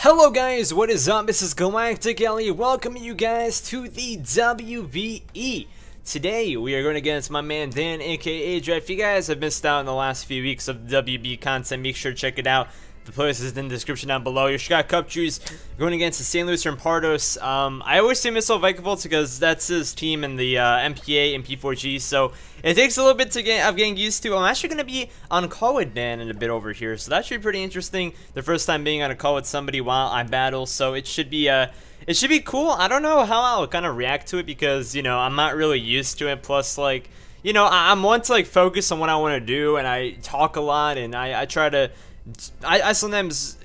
Hello guys, what is up? This is GalacticElliot welcoming you guys to the WBE. Today we are going against my man Dan aka aDrive. If you guys have missed out on the last few weeks of WBE content, make sure to check it out. The playlist is in the description down below. Your Chicago Cubchoos going against the St. Louis Rampardos. I always say Missile Vikavolt because that's his team in the MPA and P4G, so it takes a little bit of getting used to. I'm actually going to be on call with Dan in a bit over here, so that should be pretty interesting. The first time being on a call with somebody while I battle, so it should be cool. I don't know how I'll kind of react to it because, you know, I'm not really used to it. Plus, like, you know, I'm one to like focus on what I want to do, and I talk a lot, and I try to. I sometimes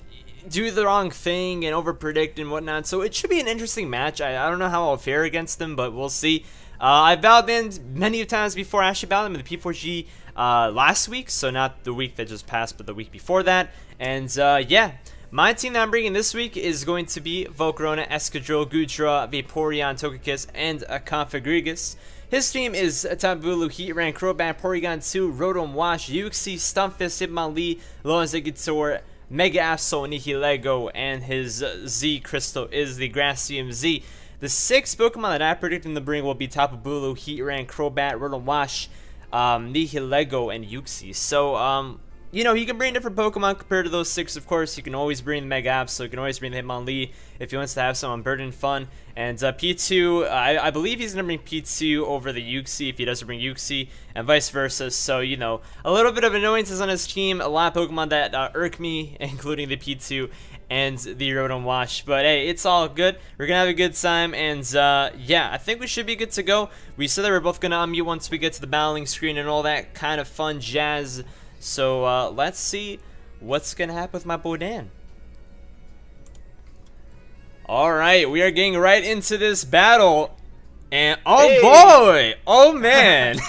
do the wrong thing and overpredict and whatnot, so it should be an interesting match. I don't know how I'll fare against him, but we'll see. I've battled him many times before. I actually battled him in the P4G last week, so not the week that just passed, but the week before that. And yeah, my team that I'm bringing this week is going to be Volcarona, Escadrille, Gudra, Vaporeon, Togekiss, and Configrigus. His team is Tabulu, Heatran, Crobat, Porygon 2, Rotom Wash, Uxie, Stunfisk, Hitmonlee, Lonzagitor, Mega Absol, Nihilego, and his Z Crystal is the Gracium Z. The 6 Pokemon that I predict him to bring will be Tapu Bulu, Heatran, Crobat, Rotom Wash, Nihilego, and Uxie. So, you know, he can bring different Pokemon compared to those 6, of course. You can always bring the Mega Absol, you can always bring the Hitmonlee if he wants to have some Unburdened fun. And P2, I believe he's going to bring P2 over the Uxie if he doesn't bring Uxie, and vice versa. So, you know, a little bit of annoyances on his team, a lot of Pokemon that irk me, including the P2 and the Rotom Wash. But hey, it's all good. We're going to have a good time, and yeah, I think we should be good to go. We said that we're both going to unmute once we get to the battling screen and all that kind of fun jazz. So let's see what's going to happen with my boy Dan. Alright, we are getting right into this battle. And oh hey. Boy! Oh man!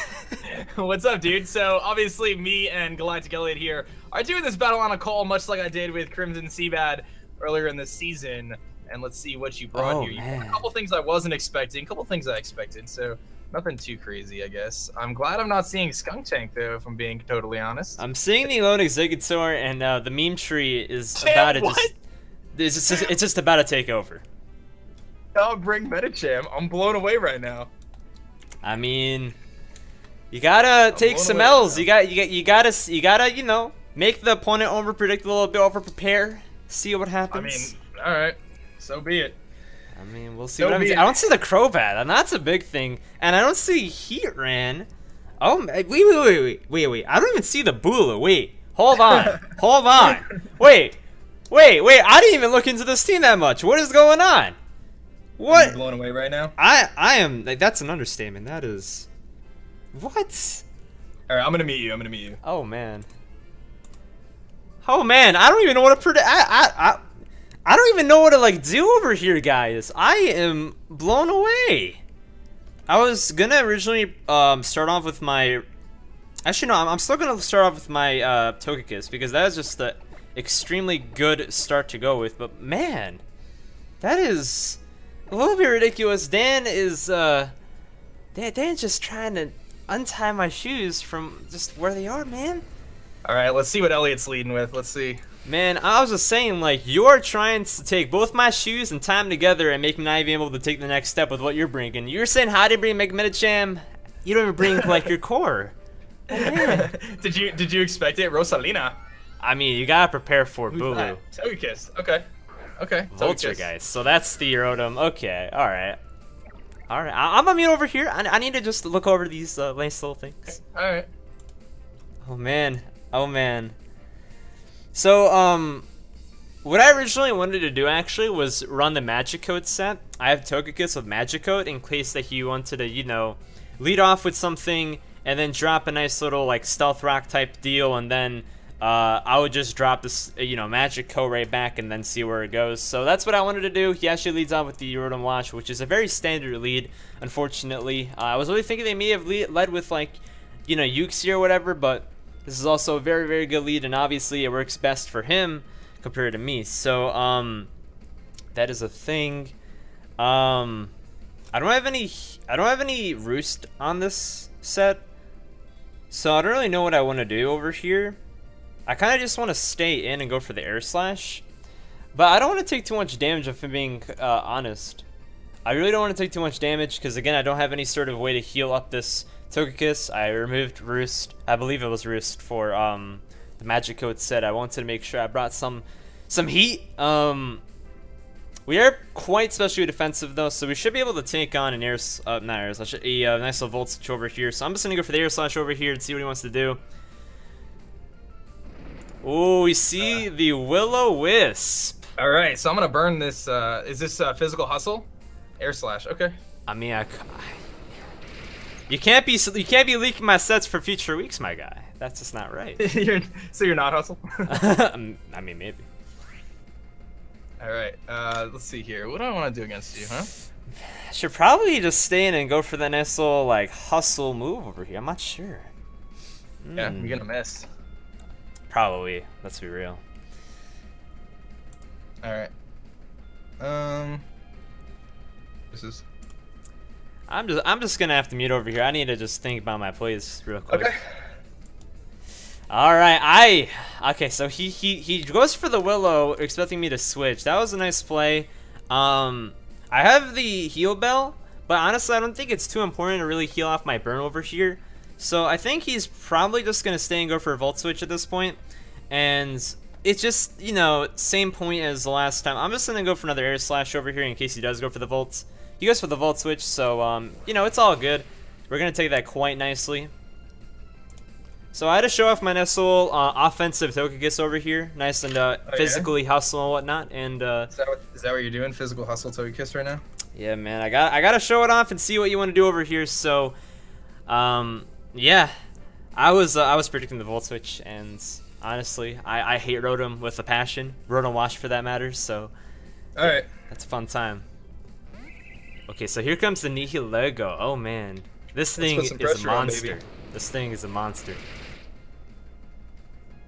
What's up, dude? So obviously me and GalacticElliot here are doing this battle on a call, much like I did with Crimson Seabad earlier in the season. And let's see what you brought here. You brought a couple things I wasn't expecting, a couple things I expected, so nothing too crazy, I guess. I'm glad I'm not seeing Skuntank, though, if I'm being totally honest. I'm seeing the Lonzagitor, and the meme tree is about to just... It's just about to take over. I'll bring Medicham. I'm blown away right now. I mean, you gotta take some L's. You gotta, you know, make the opponent overpredict a little bit, overprepare, see what happens. I mean, all right, so be it. I mean, we'll see what happens. I don't see the Crobat, and that's a big thing. And I don't see Heatran. Oh, wait. I don't even see the Bulu. Wait, hold on, hold on. Wait. I didn't even look into this team that much. What is going on? What? Are you blown away right now? I am. Like, that's an understatement. That is. What? All right, I'm gonna meet you. Oh man. Oh man, I don't even know what to predict. I don't even know what to like do over here, guys. I am blown away. I was gonna originally start off with my. Actually, no. I'm still gonna start off with my Togekiss because that is just the extremely good start to go with. But man, that is a little bit ridiculous. Dan is Dan's just trying to untie my shoes from just where they are, man. All right, let's see what Elliot's leading with. Let's see. Man, I was just saying, like, you're trying to take both my shoes and tie them together and make me not even able to take the next step with what you're bringing. You're saying how to bring Medicham, you don't even bring like your core. Oh, man. Did you expect it, Rosalina? I mean, you gotta prepare for Bulu. Togekiss. Okay. Vulture, guys. So that's the Rotom. Okay. All right. I'm immune over here. I need to just look over these nice little things. All right. Oh man. So what I originally wanted to do actually was run the Magicoat set. I have Togekiss with Magicoat in case that he wanted to, you know, lead off with something and then drop a nice little like Stealth Rock type deal, and then I would just drop this, you know, Magicoat right back and then see where it goes. So that's what I wanted to do. He actually leads off with the Rotom Wash, which is a very standard lead, unfortunately. I was really thinking they may have led with like, you know, Uxie or whatever, but this is also a very, very good lead, and obviously it works best for him compared to me. So, that is a thing. I don't have any Roost on this set, so I don't really know what I want to do over here. I kind of just want to stay in and go for the Air Slash, But I don't want to take too much damage if I'm being honest. I really don't want to take too much damage because, again, I don't have any sort of way to heal up this Togekiss. I removed Roost. I believe it was Roost for the Magic Code set. I wanted to make sure I brought some heat. We are quite specially defensive though, so we should be able to take on an nice little Volt Switch over here. So I'm just gonna go for the Air Slash over here and see what he wants to do. Oh, we see the Will-O-Wisp. All right, so I'm gonna burn this. Is this Physical Hustle? Air Slash. Okay. I mean, you can't be leaking my sets for future weeks, my guy. That's just not right. So you're not Hustle? I mean, maybe. All right, let's see here. What do I want to do against you, huh? Should probably just stay in and go for the nice little like hustle move over here. I'm not sure. Yeah, you're gonna miss. Probably. Let's be real. All right. This is. I'm just gonna have to mute over here. I need to just think about my plays real quick. Okay. All right, okay. So he goes for the Willow, expecting me to switch. That was a nice play. I have the heal bell, but honestly, I don't think it's too important to really heal off my burn over here. So I think he's probably just gonna stay and go for a Volt Switch at this point, and it's just, you know, same point as the last time. I'm just gonna go for another Air Slash over here in case he does go for the Volt. He goes for the Volt Switch, so you know, it's all good. We're gonna take that quite nicely. So I had to show off my nice little offensive Togekiss over here, nice and physically hustle and whatnot. And is that what you're doing? Physical hustle Togekiss right now? Yeah, man. I gotta show it off and see what you want to do over here. So, yeah, I was predicting the Volt Switch, and honestly, I hate Rotom with a passion. Rotom Wash for that matter. So, all right, that's a fun time. Okay, so here comes the Nihilego. Oh man, this thing is a monster. This thing is a monster.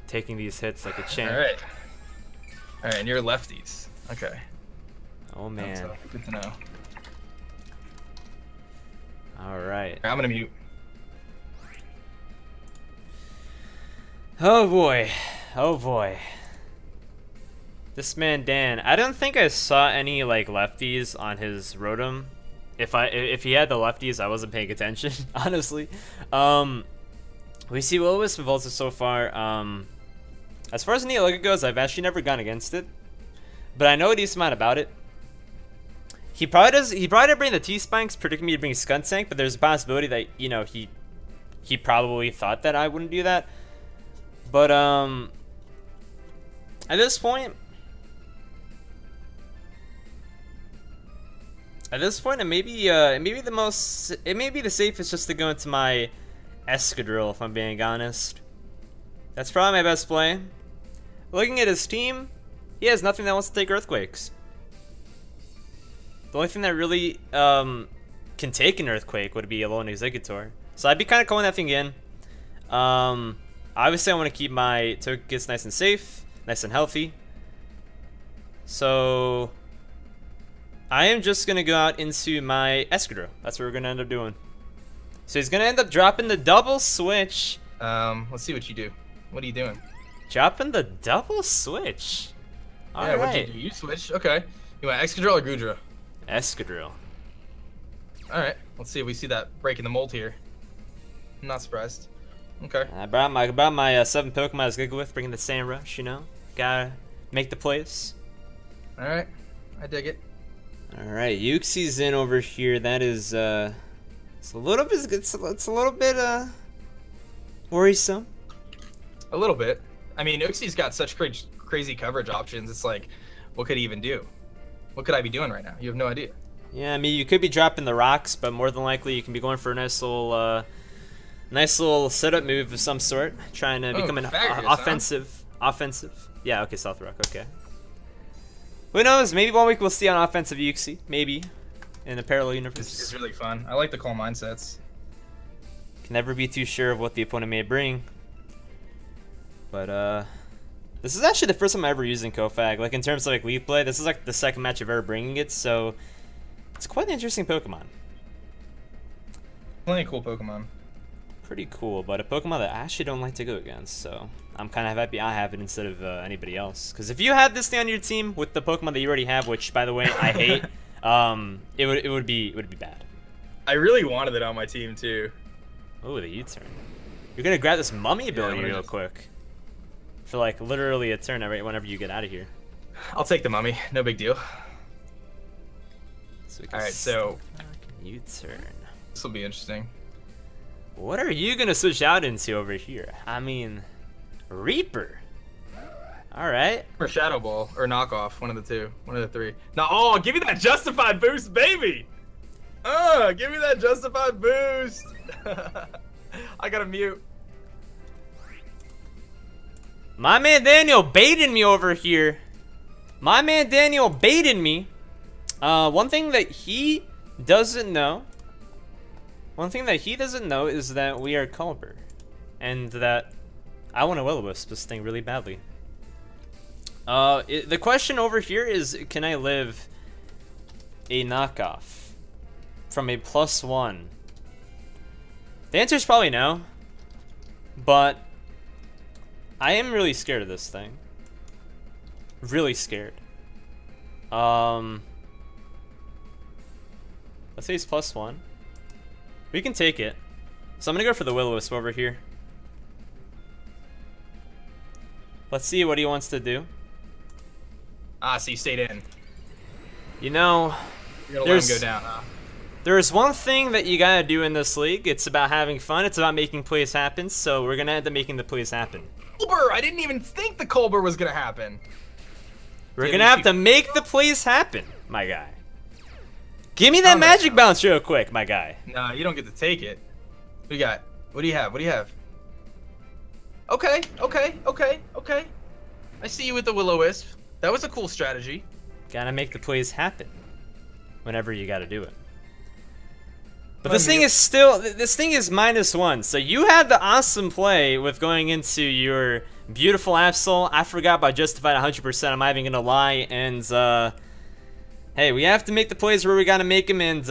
Taking these hits like a champ. All right, and you're lefties. Okay. Oh man. Good to know. All right. I'm gonna mute. Oh boy. Oh boy. This man Dan. I don't think I saw any like lefties on his Rotom. If he had the lefties, I wasn't paying attention, honestly. We see Will-O-Wisp and Volta so far. As far as Nihilego goes, I've actually never gone against it, but I know a decent amount about it. He probably didn't bring the T-Spikes, predicting me to bring Skuntank, but there's a possibility that, you know, he probably thought that I wouldn't do that. But at this point, it may be the safest just to go into my Escadrille, if I'm being honest. That's probably my best play. Looking at his team, he has nothing that wants to take Earthquakes. The only thing that really can take an Earthquake would be a lone Exeggutor. So I'd be kind of calling that thing in. Obviously, I want to keep my Togekiss nice and safe, nice and healthy. So I am just going to go out into my Escadrille. That's what we're going to end up doing. So he's going to end up dropping the double switch. Let's see what you do. What are you doing? Dropping the double switch. Yeah, what'd you do? You switch? Okay. You want Excadrill or Goodra? Escadrille. Alright, let's see if we see that breaking the mold here. I'm not surprised. Okay. I brought my 7 Pokemon as Gigalith, bringing the Sand Rush, you know? Gotta make the plays. Alright, I dig it. Alright, Uxie's in over here. That is, it's a little bit worrisome. A little bit. I mean, Uxie's got such crazy coverage options. It's like, what could he even do? What could I be doing right now? You have no idea. Yeah, I mean, you could be dropping the rocks, but more than likely you can be going for a nice little setup move of some sort, trying to become an offensive. Yeah, okay, South Rock, okay. Who knows? Maybe one week we'll see on offensive Uxie, maybe, in a parallel universe. It's really fun. I like the Calm Mindsets. Can never be too sure of what the opponent may bring. But this is actually the first time I ever using Kofag. Like in terms of like Leaf play, this is like the second match of ever bringing it, so it's quite an interesting Pokemon. Plenty of cool Pokemon. Pretty cool, but a Pokemon that I actually don't like to go against, so I'm kind of happy I have it instead of anybody else. Because if you had this thing on your team with the Pokemon that you already have, which by the way I hate, it would be bad. I really wanted it on my team too. Oh, the U-turn. You're gonna grab this mummy ability real quick for like literally a turn right whenever you get out of here. I'll take the mummy. No big deal. So all right, so U-turn. This will be interesting. What are you gonna switch out into over here? I mean, Reaper. All right. Or Shadow Ball or knockoff, one of the two, one of the three. Now, oh, give me that justified boost, baby. Give me that justified boost. I gotta mute. My man Daniel baited me over here. My man Daniel baited me. One thing that he doesn't know. One thing that he doesn't know is that we are Culber, and that I want to Will-O-Wisp this thing really badly. The question over here is, can I live a knockoff from a +1? The answer is probably no, but I am really scared of this thing. Really scared. Let's say it's +1. We can take it. So I'm gonna go for the Will-O-Wisp over here. Let's see what he wants to do. So you stayed in. You know, you're gonna let him go down, huh? There's one thing that you gotta do in this league. It's about having fun. It's about making plays happen. So we're gonna end up making the plays happen. Colbur! I didn't even think the Colbur was gonna happen. We're gonna have to make the plays happen, my guy. Give me that magic bounce real quick, my guy. Nah, you don't get to take it. What do you got? What do you have? What do you have? Okay, okay, okay, okay. I see you with the Will-O-Wisp. That was a cool strategy. Gotta make the plays happen whenever you gotta do it. But this thing is still, this thing is -1. So you had the awesome play with going into your beautiful Absol. I forgot about Justified 100%. I'm not even gonna lie. And hey, we have to make the plays where we gotta make them. And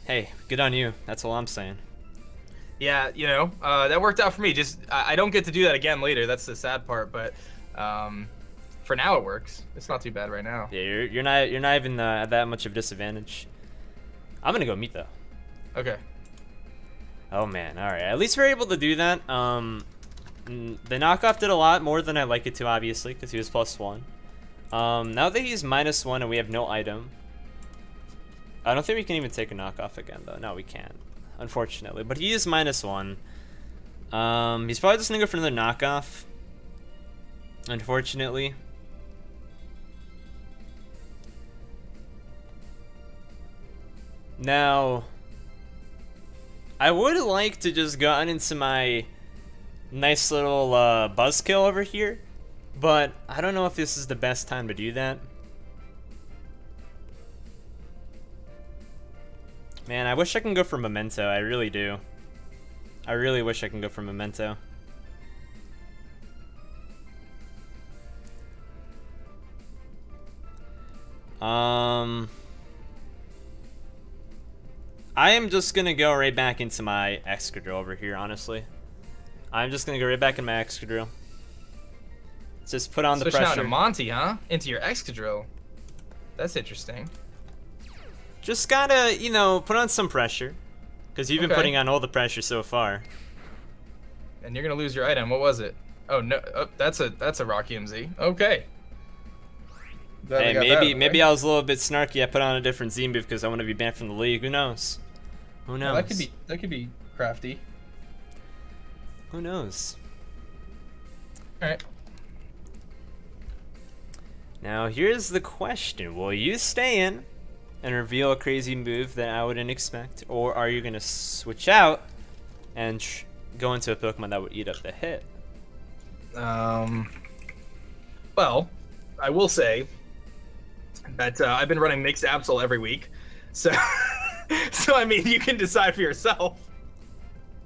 hey, good on you. That's all I'm saying. Yeah, you know, that worked out for me. Just I don't get to do that again later. That's the sad part. But for now, it works. It's not too bad right now. Yeah, you're not even at that much of a disadvantage. I'm gonna go meet though. Okay. Oh man, all right. At least we're able to do that. The knockoff did a lot more than I like it to, obviously, because he was +1. Now that he's -1 and we have no item, I don't think we can even take a knockoff again, though. No, we can't, unfortunately. But he is -1. He's probably just gonna go for another knockoff, unfortunately. Now, I would like to just go on into my nice little buzzkill over here, but I don't know if this is the best time to do that. Man, I wish I can go for Memento. I really do. I really wish I can go for Memento. I am just gonna go right back into my Excadrill over here, honestly. I'm just gonna go right back in my Excadrill. Just put on the pressure. Switching out to Monty, huh? Into your Excadrill. That's interesting. Just gotta, you know, put on some pressure. Because you've been putting on all the pressure so far. And you're gonna lose your item. What was it? Oh no, that's a Rockium Z. Okay. Hey, maybe I was a little bit snarky. I put on a different Z move because I want to be banned from the league. Who knows? Who knows? Well, that could be crafty. Who knows? All right. Now here's the question: will you stay in and reveal a crazy move that I wouldn't expect, or are you gonna switch out and go into a Pokemon that would eat up the hit? Well, I will say that I've been running mixed Absol every week, so so I mean, you can decide for yourself.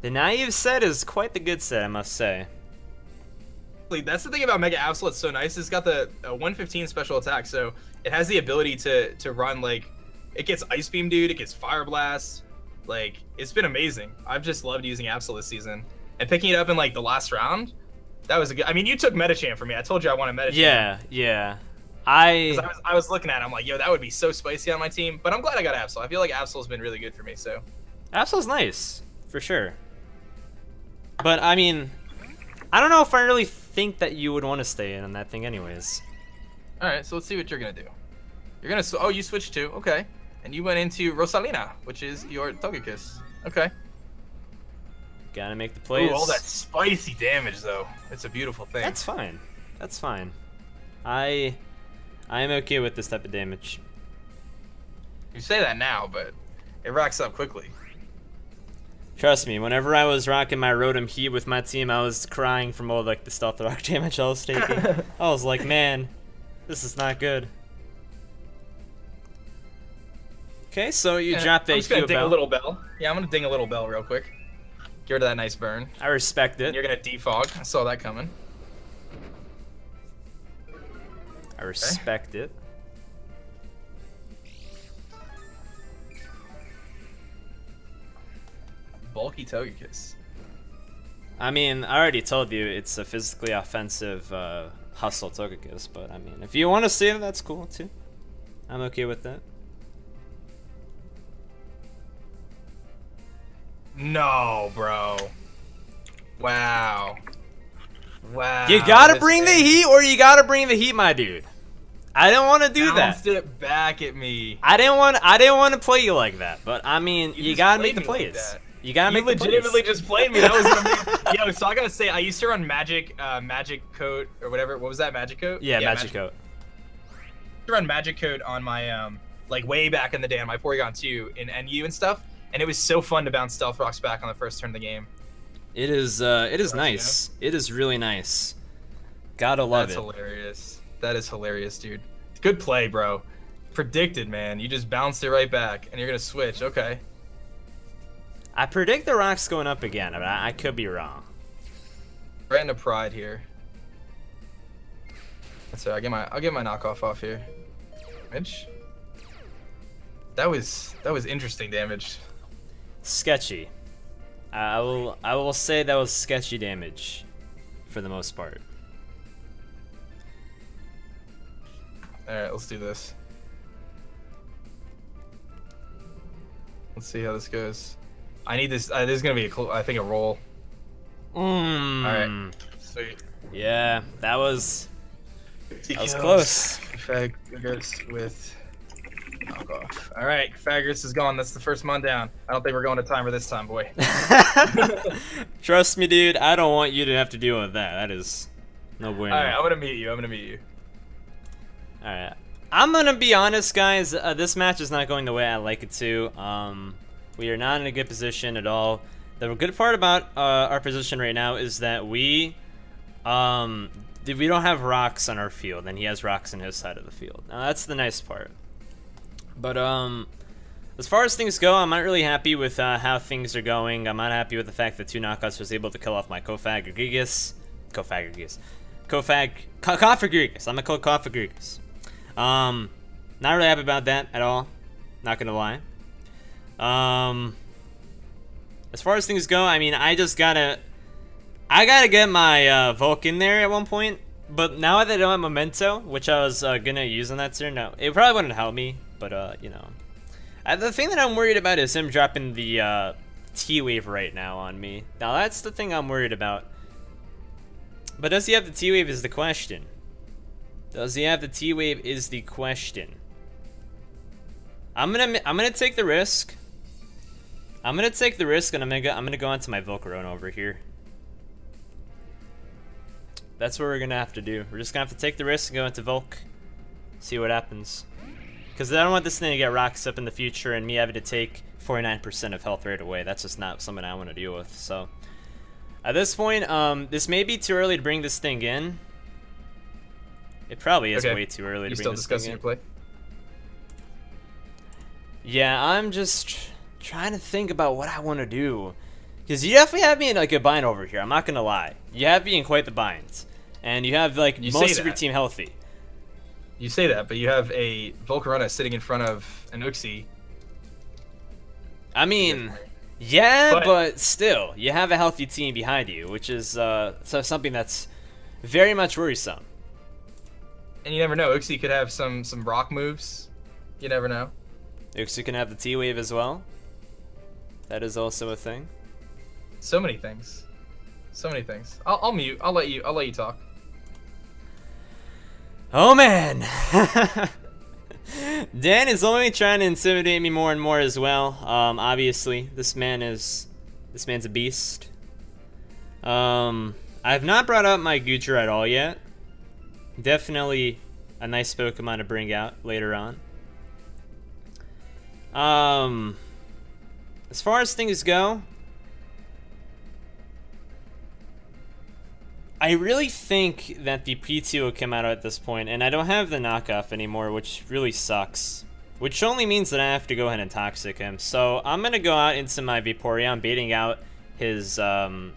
The naive set is quite the good set, I must say. That's the thing about Mega Absol. It's so nice. It's got the 115 special attack, so it has the ability to run, like, it gets Ice Beam, dude. It gets Fire Blast. Like, it's been amazing. I've just loved using Absol this season, and picking it up in like the last round. That was a good. I mean, you took Metachamp from me. I told you I wanted Metachamp. Yeah, yeah. I was looking at it. I'm like, yo, that would be so spicy on my team. But I'm glad I got Absol. I feel like Absol's been really good for me. So. Absol's nice, for sure. But I mean, I don't know if I really think that you would want to stay in on that thing, anyways. All right, so let's see what you're gonna do. You're gonna. Oh, you switched too. Okay. And you went into Rosalina, which is your Togekiss. Okay. Gotta make the plays. Ooh, all that spicy damage, though. It's a beautiful thing. That's fine. That's fine. I am okay with this type of damage. You say that now, but it racks up quickly. Trust me, whenever I was rocking my Rotom Heat with my team, I was crying from all like the stealth rock damage I was taking. I was like, man, this is not good. Okay, so you dropped that. I'm just gonna ding a little bell. Yeah, I'm gonna ding a little bell real quick. Get rid of that nice burn. I respect it. And you're gonna defog. I saw that coming. I respect it. Bulky Togekiss. I mean, I already told you it's a physically offensive hustle Togekiss, but I mean, if you want to see it, that's cool too. I'm okay with that. No, bro. Wow. Wow. You gotta bring the heat, or you gotta bring the heat, my dude. I didn't want to do that. Bounced it back at me. I didn't want to play you like that, but I mean, you gotta make the plays. Like you gotta make the plays. You legitimately just played me. That was amazing. Yo, so I gotta say, I used to run Magic Coat or whatever. What was that? Magic Coat? Yeah, Magic Coat. I used to run Magic Coat on my like way back in the day on my Porygon 2 in NU and stuff. And it was so fun to bounce Stealth Rocks back on the first turn of the game. It is nice. It is really nice. Gotta love it. That's hilarious. That is hilarious, dude. Good play, bro. Predicted, man. You just bounced it right back, and you're gonna switch. Okay. I predict the rocks going up again, but I could be wrong. Right into Pride here. That's right. I'll get my knockoff off here. Mitch. That was interesting damage. Sketchy. I will say that was sketchy damage, for the most part. All right, let's do this. Let's see how this goes. I need this. This is gonna be I think a roll. All right. Sweet. Yeah, that was close. Faggots with knockoff. All right, Faggots is gone. That's the first mon down. I don't think we're going to timer this time, boy. Trust me, dude. I don't want you to have to deal with that. That is no bueno. All right, I'm gonna meet you. All right. I'm gonna be honest, guys. This match is not going the way I like it to. We are not in a good position at all. The good part about our position right now is that we don't have rocks on our field, and he has rocks on his side of the field. Now that's the nice part. But as far as things go, I'm not really happy with how things are going. I'm not happy with the fact that 2 knockouts was able to kill off my Confagrigus. Confagrigus. I'm gonna call Confagrigus. Not really happy about that at all. Not gonna lie. As far as things go, I mean, I gotta get my Volk in there at one point. But now that I don't have Memento, which I was gonna use on that turn, no, it probably wouldn't help me. But you know, the thing that I'm worried about is him dropping the T-Wave right now on me. Now that's the thing I'm worried about. But does he have the T-Wave is the question. Does he have the T-Wave is the question. I'm gonna take the risk. I'm gonna take the risk, and I'm gonna go onto my Volcarona over here. That's what we're gonna have to do. We're just gonna have to take the risk and go into Volk. See what happens. Because I don't want this thing to get rocks up in the future and me having to take 49% of health right away. That's just not something I want to deal with. So at this point, this may be too early to bring this thing in. It probably is way too early to bring this thing in. You still discussing your play? Yeah, I'm just trying to think about what I want to do. Because you definitely have me in like a bind over here. I'm not going to lie. You have me in quite the bind. And you have like most of your team healthy. You say that, but you have a Volcarona sitting in front of an Uxie. I mean, yeah, but still, you have a healthy team behind you, which is something that's very much worrisome. And you never know. Uxie could have some rock moves. You never know. Uxie can have the T-Wave as well. That is also a thing. So many things. So many things. I'll mute. I'll let you talk. Oh man. Dan is only trying to intimidate me more and more as well. Obviously, this man's a beast. I've not brought up my Gutra at all yet. Definitely a nice Pokemon to bring out later on. As far as things go, I really think that the P2 will come out at this point, and I don't have the knockoff anymore, which really sucks. Which only means that I have to go ahead and Toxic him. So I'm gonna go out into my Vaporeon, baiting out his Wow,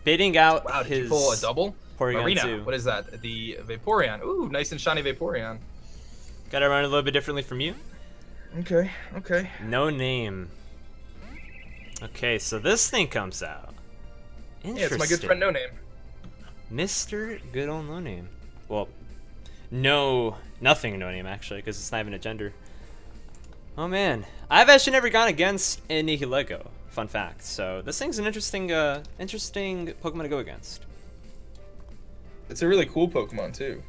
did you pull a double? Porygon Marina, 2. what is that? The Vaporeon. Ooh, nice and shiny Vaporeon. Gotta run a little bit differently from you. Okay, okay. No name. Okay, so this thing comes out. Yeah, it's my good friend No Name. Mr. Good Old No Name. Well, nothing No Name actually, because it's not even a gender. Oh man, I've actually never gone against a Nihilego. Fun fact. So this thing's an interesting Pokemon to go against. It's a really cool Pokemon too.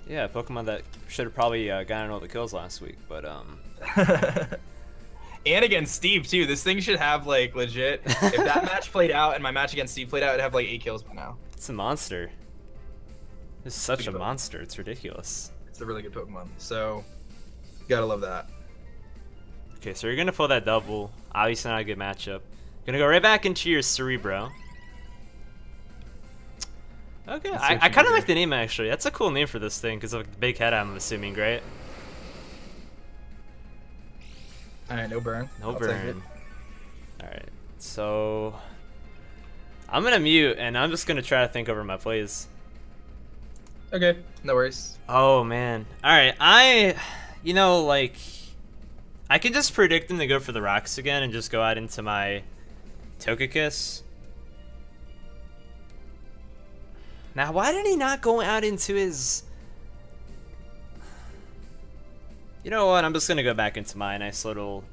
Yeah, Pokemon that should have probably gotten all the kills last week, but And against Steve too. This thing should have like legit. If that match played out and my match against Steve played out, it'd have like 8 kills by now. It's a monster. It's such a monster. It's ridiculous. It's a really good Pokemon. So, gotta love that. Okay, so you're gonna pull that double. Obviously not a good matchup. Gonna go right back into your Cerebro. Okay, I kind of like the name actually. That's a cool name for this thing because of the big head. I'm assuming, right? All right, no burn. No burn. All right, so I'm gonna mute and I'm just gonna try to think over my plays. Okay, no worries. Oh man. All right, you know, like I can just predict him to go for the rocks again and just go out into my Togekiss. Now, why did he not go out into his... You know what? I'm just gonna go back into my nice little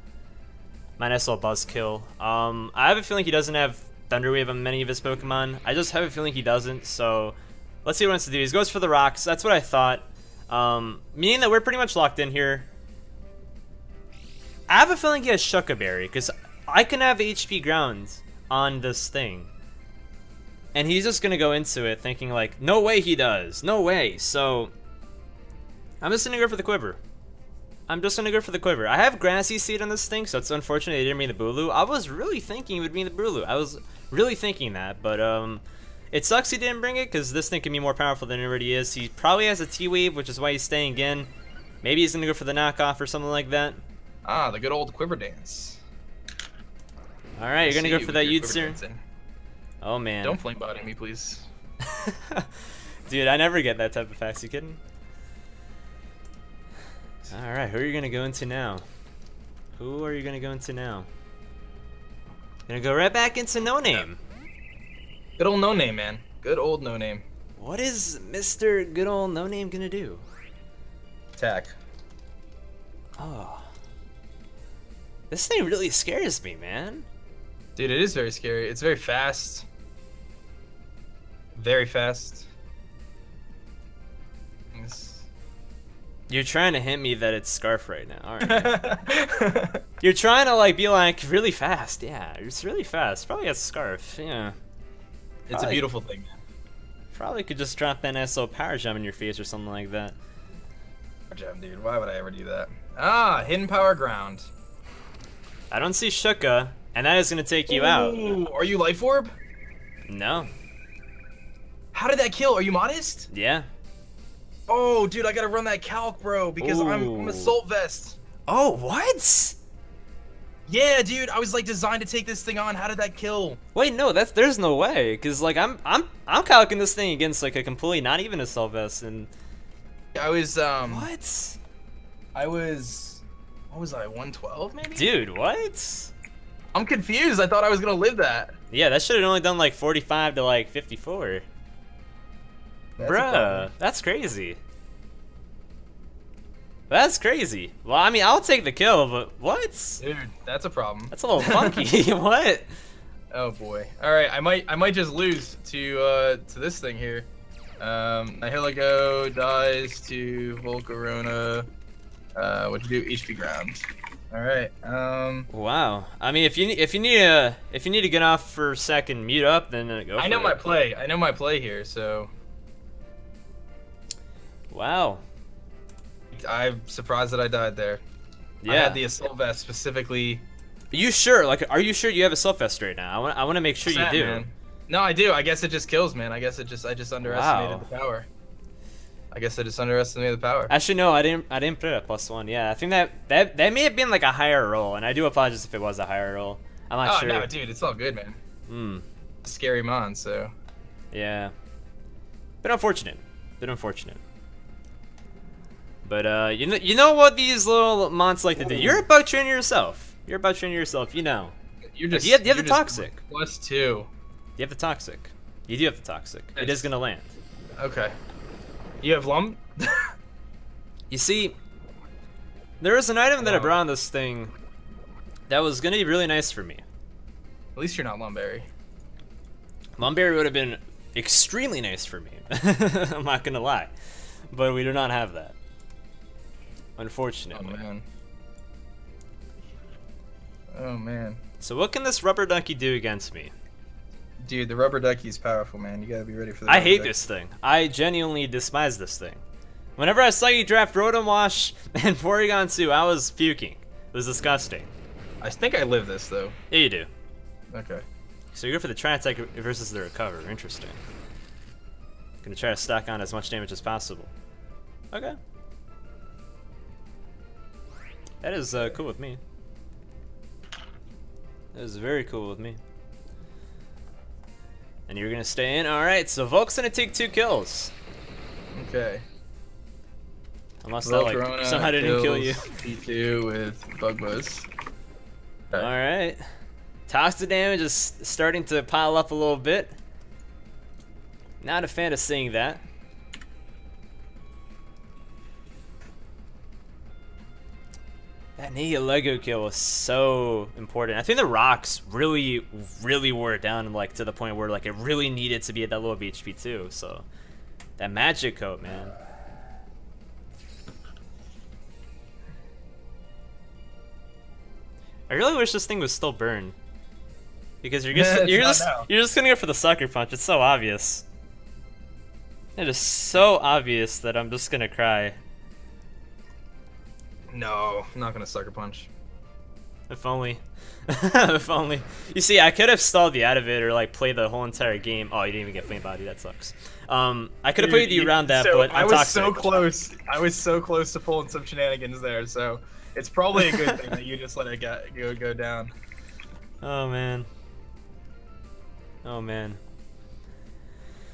Buzzkill. I have a feeling he doesn't have Thunder Wave on many of his Pokemon. I just have a feeling he doesn't. So let's see what he wants to do. He goes for the rocks. That's what I thought. Meaning that we're pretty much locked in here. I have a feeling he has Shuca Berry because I can have HP ground on this thing. And he's just gonna go into it thinking like, no way he does, no way. So I'm just gonna go for the Quiver. I have Grassy Seed on this thing, so it's unfortunate they didn't bring the Bulu. I was really thinking it would be the Bulu. I was really thinking that, but it sucks he didn't bring it because this thing can be more powerful than it already is. He probably has a T-Wave, which is why he's staying in. Maybe he's gonna go for the knockoff or something like that. Ah, the good old Quiver dance. All right, you're gonna go for that Yutsur. Oh man. Don't flame body me, please. Dude, I never get that type of facts. You kidding? Alright, who are you gonna go into now? Gonna go right back into No Name. Good old No Name, man. Good old No Name. What is Mr. Good Old No Name gonna do? Attack. Oh. This thing really scares me, man. Dude, it is very scary. It's very fast. Very fast. You're trying to hint me that it's Scarf right now, aren't you? You're trying to like be like really fast. Yeah, it's really fast. Probably has Scarf. Yeah. It's a beautiful thing, man. Probably could just drop that nice little Power Gem in your face or something like that. Power Gem, dude. Why would I ever do that? Ah, Hidden Power Ground. I don't see Shuca, and that is gonna take you out. Are you Life Orb? No. How did that kill? Are you Modest? Yeah. Oh, dude, I gotta run that Calc, bro, because I'm Assault Vest. Oh, what? Yeah, dude, I was like designed to take this thing on. How did that kill? Wait, no, there's no way, cause like I'm calcing this thing against like a completely not even Assault Vest, and I was what? What was I? 112 maybe? Dude, what? I'm confused. I thought I was gonna live that. Yeah, that should have only done like 45 to like 54. Bruh, that's crazy. That's crazy. Well, I mean, I'll take the kill, but what? Dude, that's a problem. That's a little funky. What? Oh boy. All right, I might just lose to this thing here. Nihiligo dies to Volcarona. What'd you do? HP ground. All right. Wow. I mean, if you need to get off for a second, mute up, then go. I know my play. I know my play here. So. Wow. I'm surprised that I died there. Yeah. I had the assault vest specifically. Are you sure? Like, are you sure you have a assault vest right now? I want to make sure you do. Man? No, I do. I guess it just kills, man. I guess I just underestimated the power. I guess I just underestimated the power. Actually, no, I didn't put it at +1. Yeah, I think that may have been like a higher roll, and I do apologize if it was a higher roll. I'm not sure. Oh no, dude, it's all good, man. Scary mon, so. Yeah. Bit unfortunate. But you know what these little mons like to do. You're a bug trainer yourself. You know. You're just. You have the toxic. +2. You have the toxic. You do have the toxic. It is gonna land. Okay. You have Lum? You see, there was an item that I brought on this thing that was gonna be really nice for me. At least you're not Lumberry. Lumberry would have been extremely nice for me. I'm not gonna lie, but we do not have that, unfortunately. Oh man. Oh man. So what can this rubber ducky do against me? Dude, the rubber ducky's powerful, man. You gotta be ready for that. I hate this thing. I genuinely despise this thing. Whenever I saw you draft Rotom Wash and Porygon 2, I was puking. It was disgusting. I think I live this, though. Yeah, you do. Okay. So you go for the Tri-Attack versus the Recover. Interesting. Gonna try to stack on as much damage as possible. Okay. That is cool with me. That is very cool with me. And you're gonna stay in? Alright, so Volk's gonna take 2 kills. Okay. Unless that like somehow didn't kill you. P2 with Bug Buzz. Okay. Alright. Toxic damage is starting to pile up a little bit. Not a fan of seeing that. That Nihilego kill was so important. I think the rocks really wore it down, like to the point where like it really needed to be at that low of HP too. So that magic coat, man. I really wish this thing was still burned, because you're just gonna go for the sucker punch. It's so obvious. It is so obvious that I'm just gonna cry. No, I'm not gonna sucker punch. If only. If only. You see, I could have stalled the out of it or like played the whole entire game. Oh, you didn't even get flame body. That sucks. I could have played you around that, but I'm toxic. So close. I was so close to pulling some shenanigans there. So it's probably a good thing that you just let it go down. Oh man. Oh man.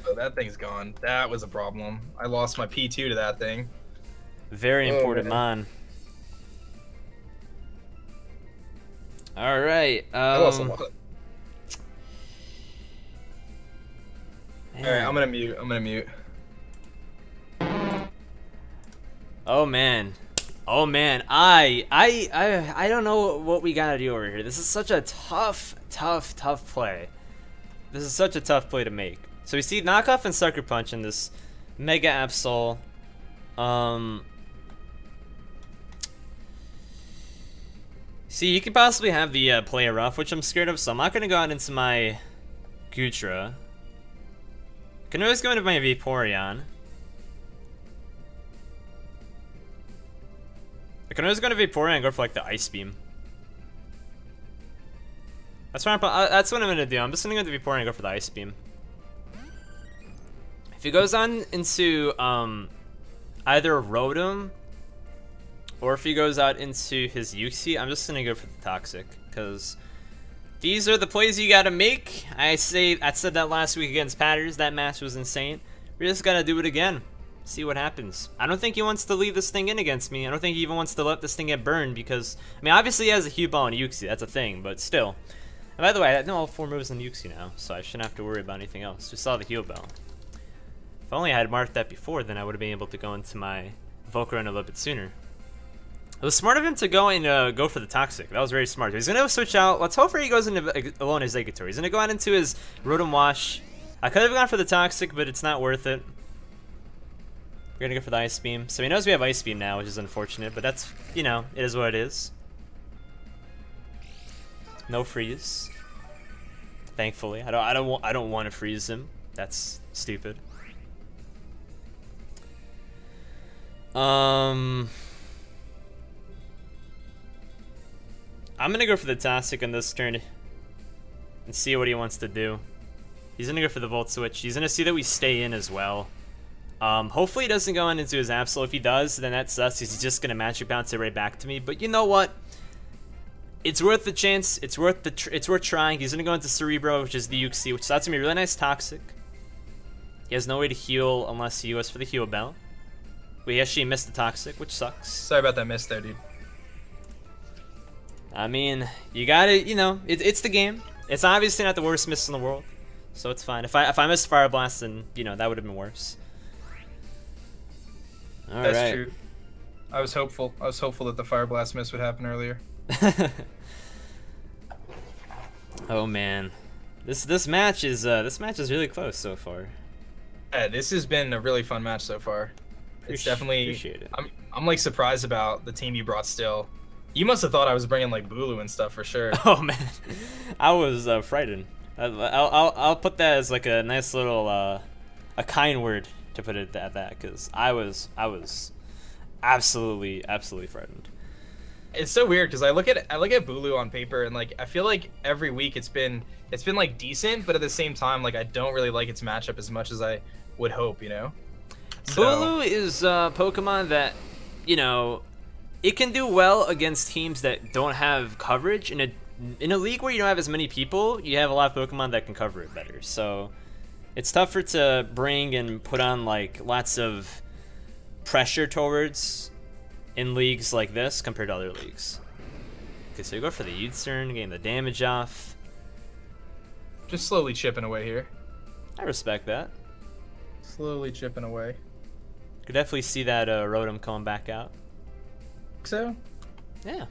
Oh, that thing's gone. That was a problem. I lost my P2 to that thing. Very important mon. All right. I lost a lot. All right, I'm gonna mute. Oh man. Oh man. I don't know what we gotta do over here. This is such a tough play. This is such a tough play to make. So we see knockoff and sucker punch in this Mega Absol. See, you could possibly have the play rough, which I'm scared of, so I'm not gonna go out into my Gutra. Can always go into my Vaporeon. I can always go into Vaporeon and go for like the Ice Beam. That's what I'm gonna do. I'm just gonna go into Vaporeon and go for the Ice Beam. If he goes on into either Rotom, or if he goes out into his Uxie, I'm just gonna go for the Toxic, because these are the plays you gotta make. I said that last week against Patters. That match was insane. We just gotta do it again. See what happens. I don't think he wants to leave this thing in against me. I don't think he even wants to let this thing get burned, because I mean, obviously he has a Hue Ball and Uxie. That's a thing, but still. And by the way, I know all 4 moves on Uxie now, so I shouldn't have to worry about anything else. We saw the Heal Bell. If only I had marked that before, then I would have been able to go into my Volcarona a little bit sooner. It was smart of him to go and go for the Toxic. That was very smart. He's going to switch out. Let's hope he goes into Alone Executor. He's going to go out into his Rotom Wash. I could have gone for the Toxic, but it's not worth it. We're going to go for the Ice Beam. So he knows we have Ice Beam now, which is unfortunate, but that's, you know, it is what it is. No freeze. Thankfully. I don't want to freeze him. That's stupid. I'm gonna go for the Toxic on this turn and see what he wants to do. He's gonna go for the Volt Switch. He's gonna see that we stay in as well. Hopefully he doesn't go into his Absol. If he does, then that sucks. He's just gonna Magic Bounce it right back to me. But you know what? It's worth the chance. It's worth trying. He's gonna go into Cerebro, which is the Uxie, which that's gonna be a really nice Toxic. He has no way to heal unless he goes for the Heal Bell. We actually missed the Toxic, which sucks. Sorry about that miss there, dude. I mean, you gotta, you know, it's the game. It's obviously not the worst miss in the world, so it's fine. If I missed Fire Blast, then, you know, that would have been worse. All right. That's true. I was hopeful. I was hopeful that the Fire Blast miss would happen earlier. Oh man, this match is really close so far. Yeah, this has been a really fun match so far. It's definitely. Appreciate it. I'm like surprised about the team you brought still. You must have thought I was bringing like Bulu and stuff for sure. Oh man, I was frightened. I'll put that as like a nice little a kind word to put it at that, because I was absolutely frightened. It's so weird because I look at Bulu on paper and like I feel like every week it's been like decent, but at the same time like I don't really like its matchup as much as I would hope, you know. So. Bulu is a Pokemon that, you know, it can do well against teams that don't have coverage. In a league where you don't have as many people, you have a lot of Pokemon that can cover it better. So it's tougher to bring and put on like lots of pressure towards in leagues like this compared to other leagues. Okay, so you go for the U-turn, getting the damage off. Just slowly chipping away here. I respect that. Slowly chipping away. Could definitely see that Rotom coming back out. So? Yeah.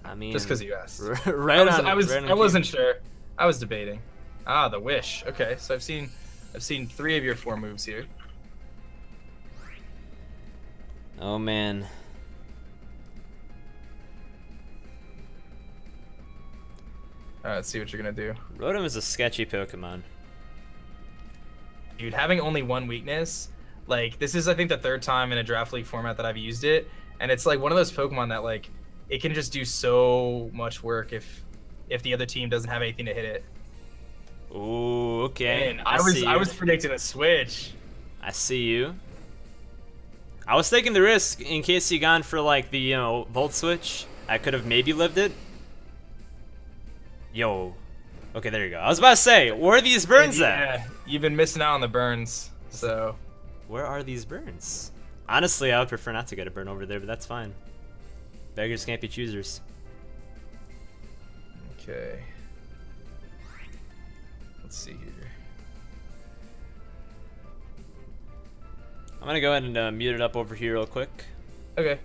I mean, just because you asked. Right I wasn't sure. I was debating. Ah, the Wish. Okay, so I've seen 3 of your 4 moves here. Oh man. Alright, let's see what you're gonna do. Rotom is a sketchy Pokemon. Dude, having only 1 weakness, like, this is, I think, the 3rd time in a Draft League format that I've used it, and it's, like, one of those Pokemon that, like, it can just do so much work if the other team doesn't have anything to hit it. Ooh, okay. And I was predicting a switch. I see you. I was taking the risk in case you gone for, like, the, you know, Volt Switch. I could have maybe lived it. Yo. Okay, there you go. I was about to say, where are these burns at? Yeah, you've been missing out on the burns, so. Where are these burns? Honestly, I would prefer not to get a burn over there, but that's fine. Beggars can't be choosers. Okay. Let's see here. I'm gonna go ahead and mute it up over here real quick. Okay.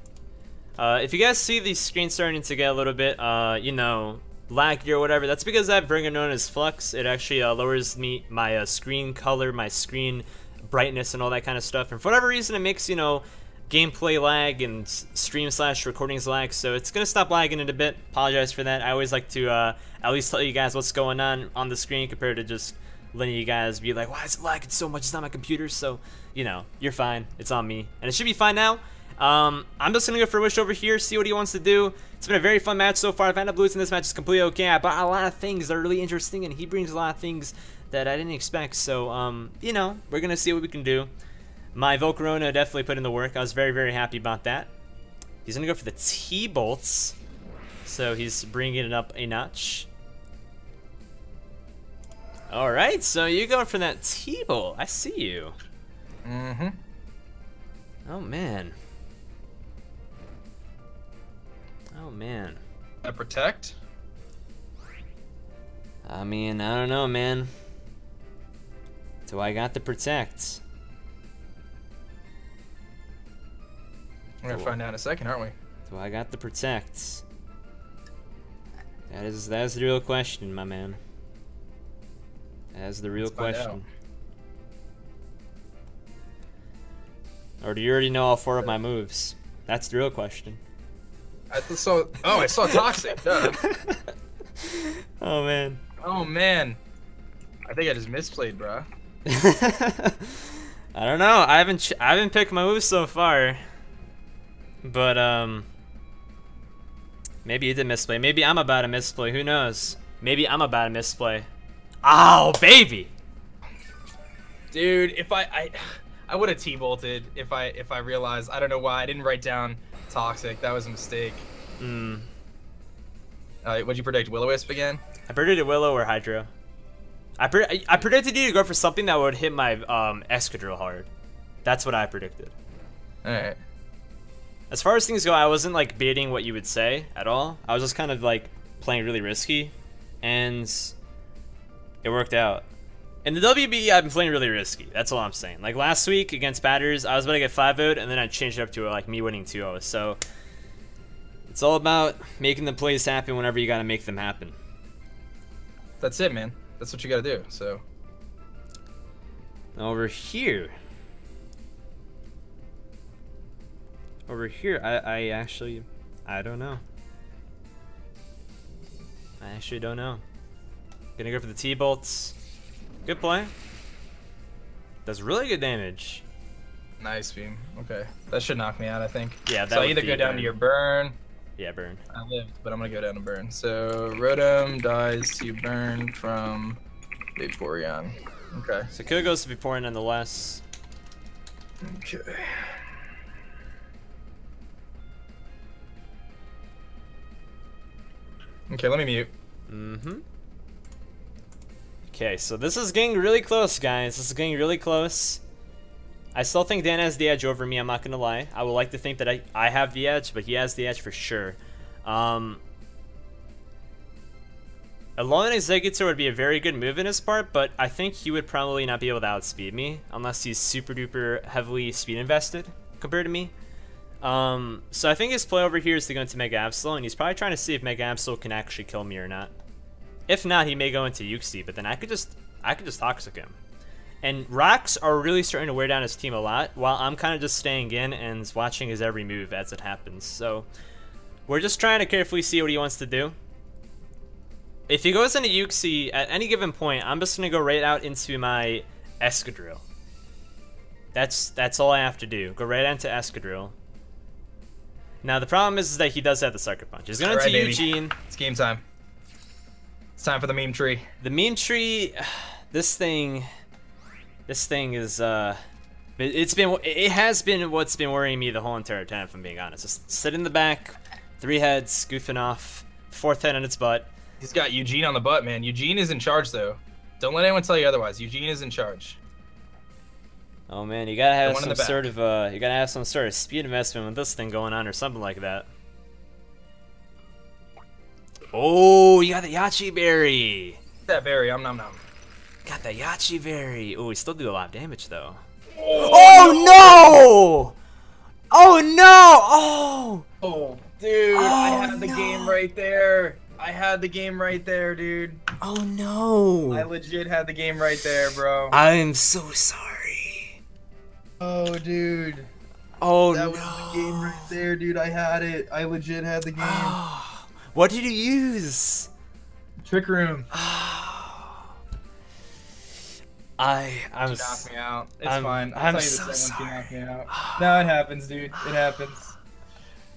If you guys see the screen starting to get a little bit, you know, laggy or whatever, that's because I have bringer known as Flux. It actually lowers my screen color, my screen brightness, and all that kind of stuff. And for whatever reason, it makes, you know, gameplay lag and stream/recordings lag. So it's gonna stop lagging in a bit. Apologize for that. I always like to at least tell you guys what's going on the screen compared to just letting you guys be like, why is it lagging so much? It's not my computer. So, you know, you're fine. It's on me, and it should be fine now. I'm just gonna go for Wish over here, see what he wants to do. It's been a very fun match so far. I've ended up losing this match. It's completely okay. I bought a lot of things that are really interesting, and he brings a lot of things that I didn't expect. So, you know, we're gonna see what we can do. My Volcarona definitely put in the work. I was very, very happy about that. He's gonna go for the T-Bolts, so he's bringing it up a notch. All right, so you're going for that T-Bolt. I see you. Mm-hmm. Oh man. Oh man. I protect. I mean, I don't know, man. Do I got the protect? We're gonna find out in a second, aren't we? Do I got the protect? That is the real question, my man. That is the real question. Or do you already know all 4 of my moves? That's the real question. I saw toxic. Duh. Oh man. Oh man. I think I just misplayed, bro. I don't know. I haven't picked my moves so far. But maybe you did misplay. Maybe I'm about to misplay. Who knows? Maybe I'm about to misplay. Oh baby. Dude, if I would have T-bolted if I realized. I don't know why I didn't write down toxic. That was a mistake. What'd you predict? Will-O-Wisp again? I predicted Willow or Hydro. I predicted you to go for something that would hit my Escadrille hard. That's what I predicted. Alright. As far as things go, I wasn't like baiting what you would say at all. I was just kind of like playing really risky, and it worked out. In the WBE, I've been playing really risky. That's all I'm saying. Like last week against Batters, I was about to get 5-0'd, and then I changed it up to like me winning 2-0. So it's all about making the plays happen whenever you gotta make them happen. That's it, man. That's what you gotta do. So over here, I actually don't know. I actually don't know. Gonna go for the T-bolts. Good play. Does really good damage. Nice beam. Okay, that should knock me out, I think. Yeah. That so I either go down to your burn. Yeah, burn. I lived, but I'm gonna go down to burn. So Rotom dies to burn from Vaporeon. Okay. So Kill goes to Vaporeon nonetheless. Okay. Okay, let me mute. Okay, so this is getting really close, guys. This is getting really close. I still think Dan has the edge over me, I'm not gonna lie. I would like to think that I have the edge, but he has the edge for sure. A Alolan Exeggutor would be a very good move in his part, but I think he would probably not be able to outspeed me unless he's super duper heavily speed invested compared to me. So I think his play over here is to go into Mega Absol, and he's probably trying to see if Mega Absol can actually kill me or not. If not, he may go into Uxie, but then I could just Toxic him. And rocks are really starting to wear down his team a lot, while I'm kind of just staying in and watching his every move as it happens. So we're just trying to carefully see what he wants to do. If he goes into Uxie at any given point, I'm just going to go right out into my Escadrille. That's all I have to do. Go right into Escadrille. Now the problem is that he does have the Sucker Punch. He's going to Eugene. It's game time. It's time for the meme tree. The meme tree, this thing is it has been what's been worrying me the whole entire time, if I'm being honest. Just sit in the back, 3 heads, goofing off, 4th head on its butt. He's got Eugene on the butt, man. Eugene is in charge, though. Don't let anyone tell you otherwise. Eugene is in charge. Oh man, you gotta have some sort of speed investment with this thing going on, or something like that. Oh, you got the Yachi Berry. That berry, nom nom. Got the Yachi Berry. Oh, we still do a lot of damage though. Oh no! Oh no! Oh! Oh, dude, I had the game right there. I had the game right there, dude. Oh no! I legit had the game right there, bro. I am so sorry. Oh, dude. Oh, that was the game right there, dude. I had it. I legit had the game. What did you use? Trick Room. I'm knock me out. It's fine. I'm so sorry. Knock me out. No, it happens, dude. It happens.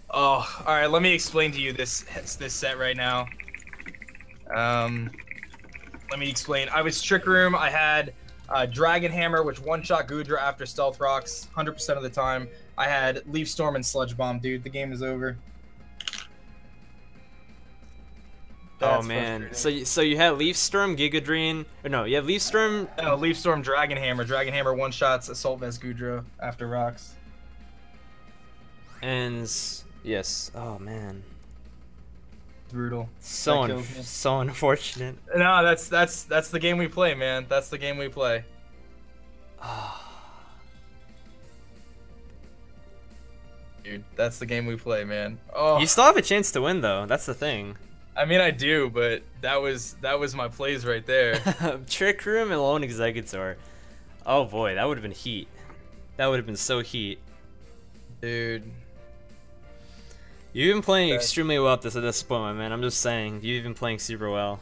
Oh, all right. Let me explain to you this set right now. Let me explain. I was Trick Room. I had Dragon Hammer, which one-shot Goodra after Stealth Rocks 100% of the time. I had Leaf Storm and Sludge Bomb, dude. The game is over. That's man, so you had Leaf Storm, Giga Drain, or no, you had Leaf Storm. No, Leaf Storm, Dragon Hammer. Dragon Hammer one shots Assault Vest Goodra after rocks. And yes, oh man, brutal. So unfortunate. No, that's the game we play, man. That's the game we play. Dude, that's the game we play, man. Oh. You still have a chance to win, though. That's the thing. I mean, I do, but that was my plays right there. Trick Room and Lone Executor. Oh boy, that would have been heat. That would have been so heat. Dude. You've been playing extremely well at this point, my man. I'm just saying. You've been playing super well.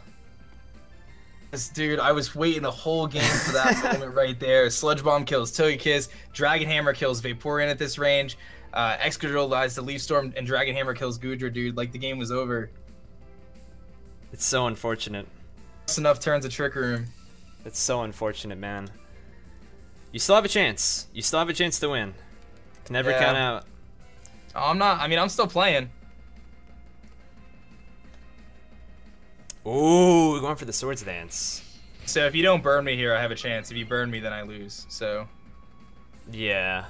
Dude, I was waiting the whole game for that moment right there. Sludge Bomb kills Togekiss. Dragon Hammer kills Vaporeon at this range. Excadrill lies to Leaf Storm, and Dragon Hammer kills Goodra, dude. Like, the game was over. It's so unfortunate. That's enough turns of Trick Room. It's so unfortunate, man. You still have a chance. You still have a chance to win. Can never count out. Oh, I'm not. I mean, I'm still playing. Ooh, we're going for the Swords Dance. So if you don't burn me here, I have a chance. If you burn me, then I lose. So. Yeah.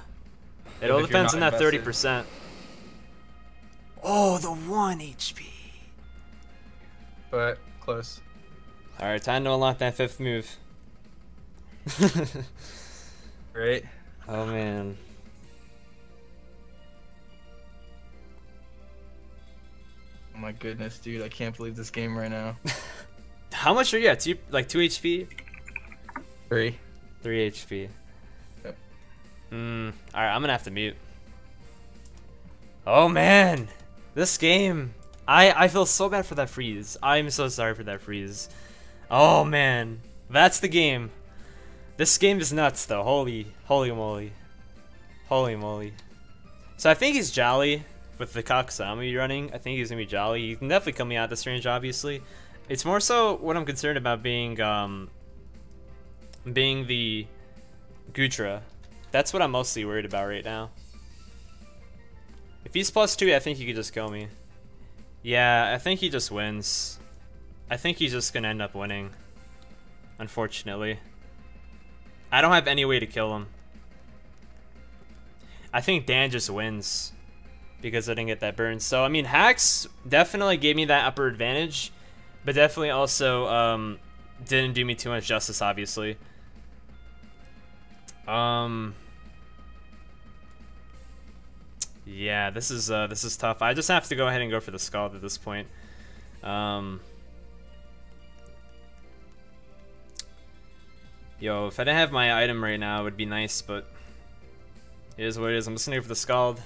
It all depends on that 30%. Oh, the 1 HP. But close. Alright, time to unlock that 5th move. Great. Oh man. Oh my goodness, dude! I can't believe this game right now. How much are you at? 2 HP? 3. 3 HP. Yep. Alright, I'm gonna have to mute. Oh man! This game. I feel so bad for that freeze. I'm so sorry for that freeze. Oh man. That's the game. This game is nuts though. Holy moly. Holy moly. So I think he's Jolly with the Kakusami running. I think he's gonna be Jolly. You can definitely kill me out this range, obviously. It's more so what I'm concerned about being the Goodra. That's what I'm mostly worried about right now. If he's +2, I think he could just kill me. Yeah, I think he just wins. I think he's just gonna end up winning. Unfortunately. I don't have any way to kill him. I think Dan just wins because I didn't get that burn. So, I mean, hacks definitely gave me that upper advantage, but definitely also didn't do me too much justice, obviously. Yeah, this is tough. I just have to go ahead and go for the Scald at this point. Yo, if I didn't have my item right now, it would be nice, but it is what it is. I'm just gonna go for the Scald.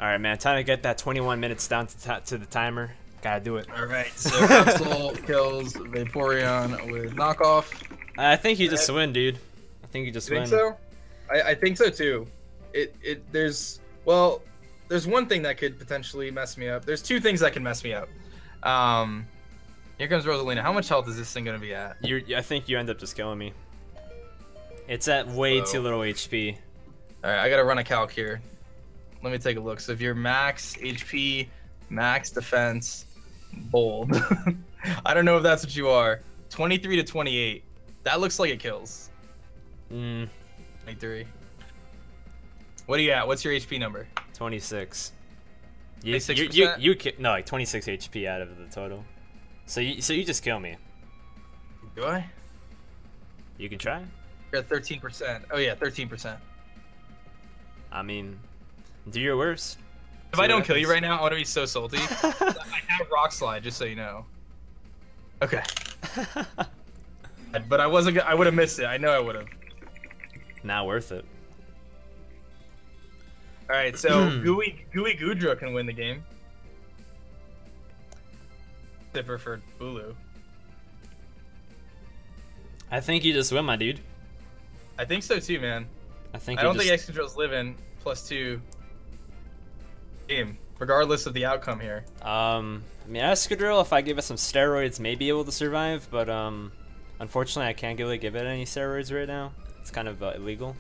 Alright, man, time to get that 21 minutes down to the timer. Gotta do it. Alright, so Absol kills Vaporeon with knockoff. I think you just win, dude. I think you just win. Think so? I think so too. There's one thing that could potentially mess me up. There's 2 things that can mess me up. Here comes Rosalina. How much health is this thing gonna be at? I think you end up just killing me. It's at way too little HP. Alright, I gotta run a calc here. Let me take a look. So if you're max HP, max defense, bold. I don't know if that's what you are. 23 to 28. That looks like it kills. 23. What are you at? What's your HP number? 26. No, like 26 HP out of the total. So you just kill me. Do I? You can try. You're at 13%. Oh yeah, 13%. I mean, do your worst. If I don't kill you right now, I want to be so salty. I have Rock Slide, just so you know. Okay. But I wasn't. I would have missed it. I know I would have. Not worth it. All right, so Gooey Goodra can win the game. Zipper for Bulu. I think you just win, my dude. I think so too, man. I don't think Excadrill's living +2 game, regardless of the outcome here. I mean, Excadrill, if I give it some steroids, may be able to survive, but unfortunately, I can't really give it any steroids right now. It's kind of illegal.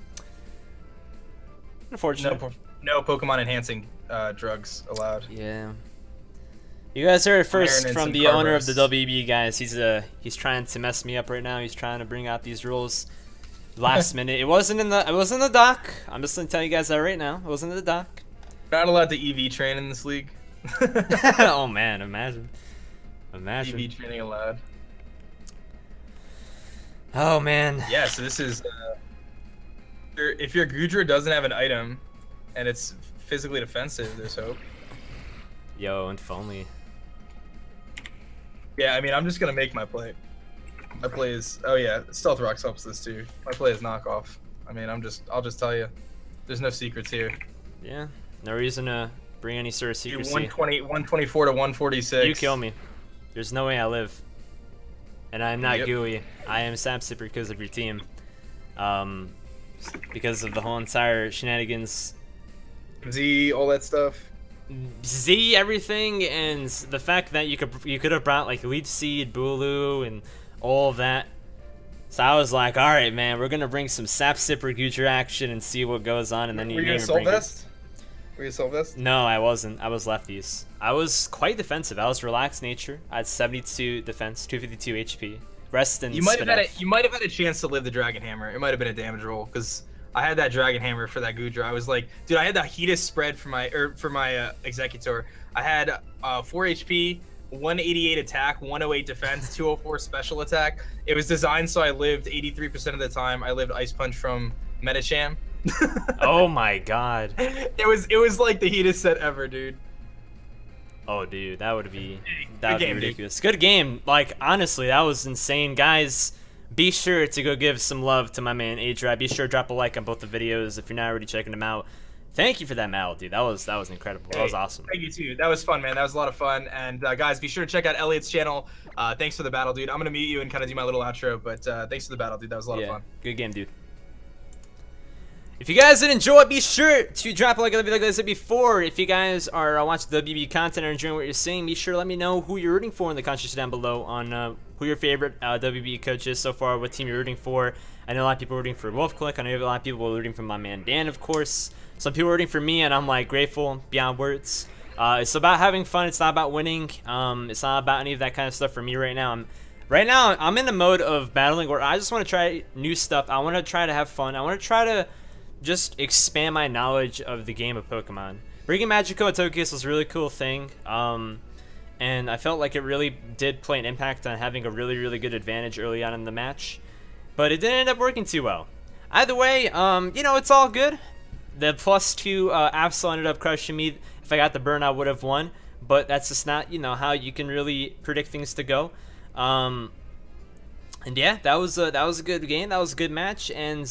Unfortunately. No Pokemon enhancing drugs allowed. Yeah. You guys heard it first from the owner of the WBE, guys. He's trying to mess me up right now. He's trying to bring out these rules last minute. It wasn't in the doc. I'm just gonna tell you guys that right now. It wasn't in the doc. Not allowed to EV train in this league. Oh man, imagine. EV training allowed. Oh man. Yeah, so this is if your Gudra doesn't have an item and it's physically defensive, there's hope. Yo, and if only. Yeah, I mean, I'm just gonna make my play. My play is, oh yeah, Stealth Rocks helps this too. My play is knockoff. I mean, I'll just tell you, there's no secrets here. Yeah, no reason to bring any sort of secrecy. 124 to 146. You kill me. There's no way I live. And I'm not gooey. I am Sapsip because of your team. Because of the whole entire shenanigans. Z, all that stuff. Z, everything, and the fact that you could have brought like Leech Seed, Bulu, and all of that. So I was like, all right, man, we're gonna bring some Sapsip or Gudra action and see what goes on. And then you didn't bring it. Were you Soul Vest? No, I wasn't. I was lefties. I was quite defensive. I was relaxed nature. I had 72 defense, 252 HP. Rest and you might have had a chance to live the Dragon Hammer. It might have been a damage roll because I had that Dragon Hammer for that Gudra. I was like, dude, I had the Heatus spread for my Executor. I had 4 HP, 188 attack, 108 defense, 204 special attack. It was designed so I lived 83% of the time. I lived Ice Punch from Metacham. Oh my god. It was like the heatest set ever, dude. Oh dude, that would be ridiculous. Good game. Like honestly, that was insane. Guys, be sure to go give some love to my man aDrive. Be sure to drop a like on both the videos if you're not already checking them out. Thank you for that medal, dude. That was incredible. That was awesome. Thank you too. That was fun, man. That was a lot of fun. And guys, be sure to check out Elliot's channel. Thanks for the battle, dude. I'm gonna mute you and kind of do my little outro, but thanks for the battle, dude. That was a lot of fun. Good game, dude. If you guys did enjoy, be sure to drop a like on the video like I said before. If you guys are watching WBE content or enjoying what you're seeing, be sure to let me know who you're rooting for in the comments down below on who your favorite WBE coach is so far, what team you're rooting for. I know a lot of people are rooting for Wolf Click. I know a lot of people are rooting for my man Dan, of course. Some people are rooting for me, and I'm like grateful beyond words. It's about having fun. It's not about winning. It's not about any of that kind of stuff for me right now. I'm in the mode of battling where I just want to try new stuff. I want to try to have fun. I want to try to just expand my knowledge of the game of Pokemon. Bringing Magico at Togekiss was a really cool thing, and I felt like it really did play an impact on having a really good advantage early on in the match, but it didn't end up working too well. Either way, you know, it's all good. The +2 Absol ended up crushing me. If I got the burn, I would have won, but that's just not, you know, how you can really predict things to go. And yeah, that was a good game. That was a good match, and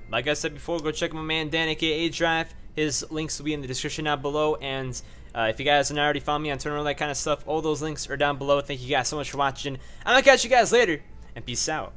like I said before, go check my man Dan, aka aDrive. His links will be in the description down below. And if you guys have not already followed me on Twitter, all that kind of stuff, all those links are down below. Thank you guys so much for watching. I'm going to catch you guys later, and peace out.